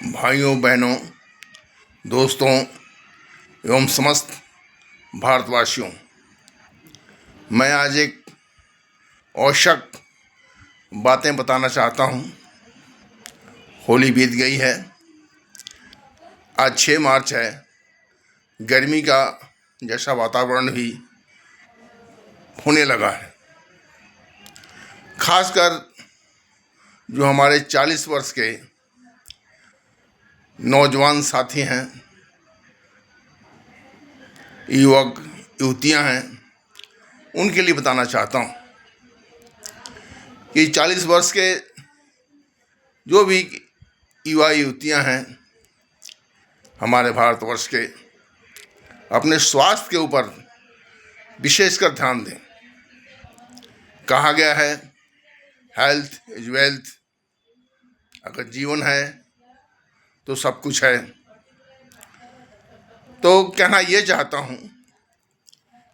भाइयों बहनों, दोस्तों एवं समस्त भारतवासियों, मैं आज एक आवश्यक बातें बताना चाहता हूँ। होली बीत गई है, आज 6 मार्च है। गर्मी का जैसा वातावरण भी होने लगा है। खासकर जो हमारे 40 वर्ष के नौजवान साथी हैं, युवक युवतियां हैं, उनके लिए बताना चाहता हूं कि 40 वर्ष के जो भी युवा युवतियां हैं हमारे भारतवर्ष के, अपने स्वास्थ्य के ऊपर विशेषकर ध्यान दें। कहा गया है हेल्थ इज वेल्थ। अगर जीवन है तो सब कुछ है। तो कहना ये चाहता हूँ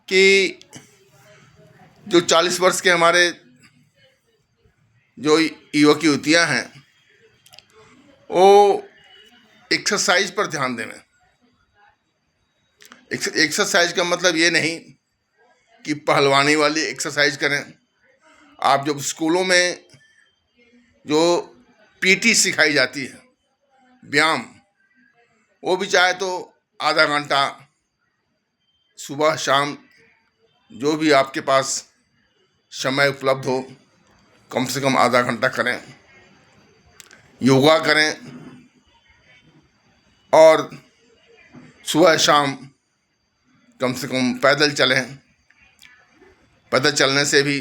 कि जो 40 वर्ष के हमारे जो युवक युवतियाँ हैं, वो एक्सरसाइज पर ध्यान दें। एक्सरसाइज का मतलब ये नहीं कि पहलवानी वाली एक्सरसाइज करें। आप जब स्कूलों में जो पीटी सिखाई जाती है, व्यायाम, वो भी चाहे तो आधा घंटा सुबह शाम जो भी आपके पास समय उपलब्ध हो, कम से कम आधा घंटा करें। योगा करें और सुबह शाम कम से कम पैदल चलें। पैदल चलने से भी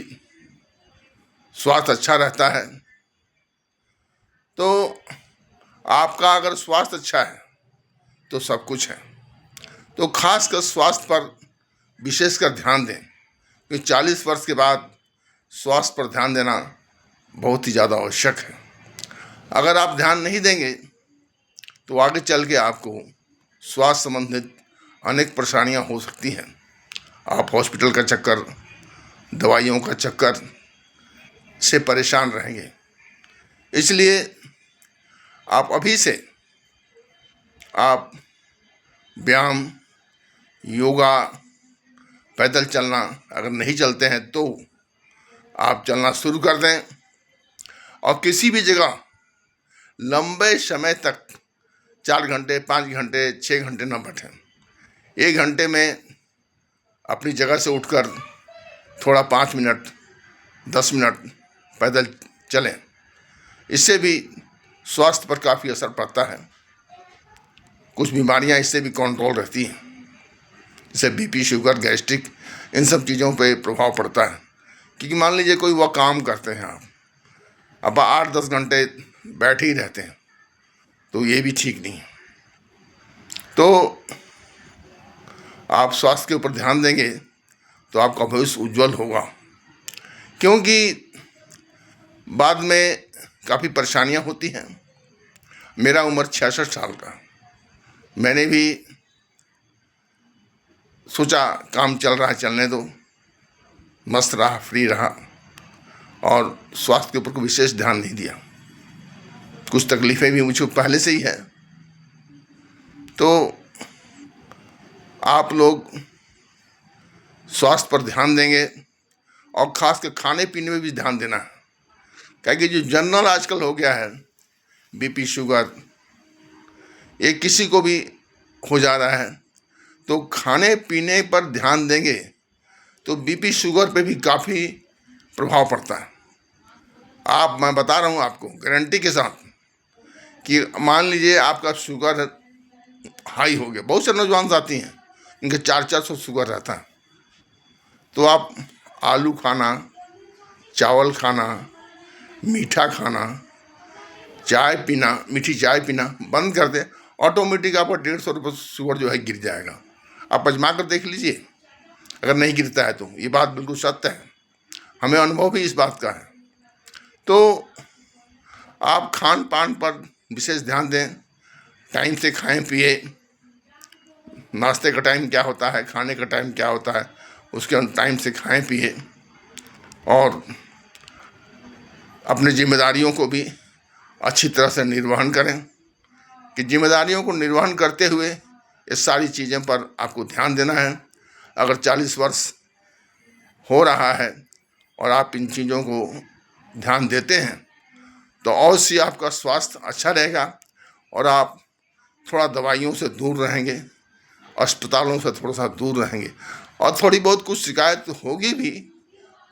स्वास्थ्य अच्छा रहता है। तो आपका अगर स्वास्थ्य अच्छा है तो सब कुछ है। तो खासकर स्वास्थ्य पर विशेषकर ध्यान दें, क्योंकि 40 वर्ष के बाद स्वास्थ्य पर ध्यान देना बहुत ही ज़्यादा आवश्यक है। अगर आप ध्यान नहीं देंगे तो आगे चल के आपको स्वास्थ्य संबंधित अनेक परेशानियां हो सकती हैं। आप हॉस्पिटल का चक्कर, दवाइयों का चक्कर से परेशान रहेंगे। इसलिए आप अभी से आप व्यायाम, योगा, पैदल चलना, अगर नहीं चलते हैं तो आप चलना शुरू कर दें। और किसी भी जगह लंबे समय तक 4 घंटे, 5 घंटे, 6 घंटे न बैठें। 1 घंटे में अपनी जगह से उठकर थोड़ा 5 मिनट, 10 मिनट पैदल चलें। इससे भी स्वास्थ्य पर काफ़ी असर पड़ता है। कुछ बीमारियां इससे भी कंट्रोल रहती हैं, जैसे बीपी, शुगर, गैस्ट्रिक, इन सब चीज़ों पे प्रभाव पड़ता है। क्योंकि मान लीजिए कोई वह काम करते हैं अब 8-10 घंटे बैठे ही रहते हैं, तो ये भी ठीक नहीं है। तो आप स्वास्थ्य के ऊपर ध्यान देंगे तो आपका भविष्य उज्जवल होगा। क्योंकि बाद में काफ़ी परेशानियां होती हैं। मेरा उम्र 66 साल का। मैंने भी सोचा काम चल रहा है, चलने दो, मस्त रहा, फ्री रहा और स्वास्थ्य के ऊपर कोई विशेष ध्यान नहीं दिया। कुछ तकलीफ़ें भी मुझे पहले से ही है। तो आप लोग स्वास्थ्य पर ध्यान देंगे और ख़ास कर खाने पीने में भी ध्यान देना है। क्योंकि जो जनरल आजकल हो गया है, बीपी, शुगर, ये किसी को भी हो जा रहा है। तो खाने पीने पर ध्यान देंगे तो बीपी, शुगर पे भी काफ़ी प्रभाव पड़ता है। मैं बता रहा हूँ आपको गारंटी के साथ कि मान लीजिए आपका शुगर हाई हो गया। बहुत से नौजवान साथी हैं, इनके 400 शुगर रहता है। तो आप आलू खाना, चावल खाना, मीठा खाना, चाय पीना, मीठी चाय पीना बंद कर दें, ऑटोमेटिक आपका 150 रुपये शुगर जो है गिर जाएगा। आप आजमा कर देख लीजिए, अगर नहीं गिरता है तो। ये बात बिल्कुल सत्य है, हमें अनुभव भी इस बात का है। तो आप खान पान पर विशेष ध्यान दें। टाइम से खाएं पिए। नाश्ते का टाइम क्या होता है, खाने का टाइम क्या होता है, उसके टाइम से खाएं पिए और अपनी जिम्मेदारियों को भी अच्छी तरह से निर्वहन करें। कि जिम्मेदारियों को निर्वहन करते हुए ये सारी चीज़ें पर आपको ध्यान देना है। अगर 40 वर्ष हो रहा है और आप इन चीज़ों को ध्यान देते हैं तो अवश्य आपका स्वास्थ्य अच्छा रहेगा और आप थोड़ा दवाइयों से दूर रहेंगे, अस्पतालों से थोड़ा सा दूर रहेंगे। और थोड़ी बहुत कुछ शिकायत होगी भी,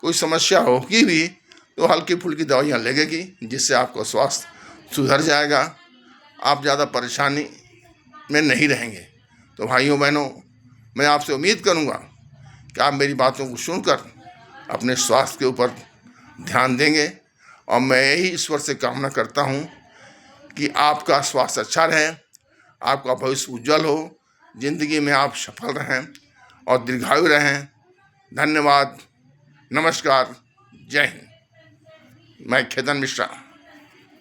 कोई समस्या होगी भी, तो हल्की फुल्की दवाइयाँ लगेगी, जिससे आपका स्वास्थ्य सुधर जाएगा, आप ज़्यादा परेशानी में नहीं रहेंगे। तो भाइयों बहनों, मैं आपसे उम्मीद करूँगा कि आप मेरी बातों को सुनकर अपने स्वास्थ्य के ऊपर ध्यान देंगे। और मैं यही ईश्वर से कामना करता हूँ कि आपका स्वास्थ्य अच्छा रहे, आपका भविष्य उज्जवल हो, जिंदगी में आप सफल रहें और दीर्घायु रहें। धन्यवाद, नमस्कार, जय हिंद। मैं खेतन मिश्रा।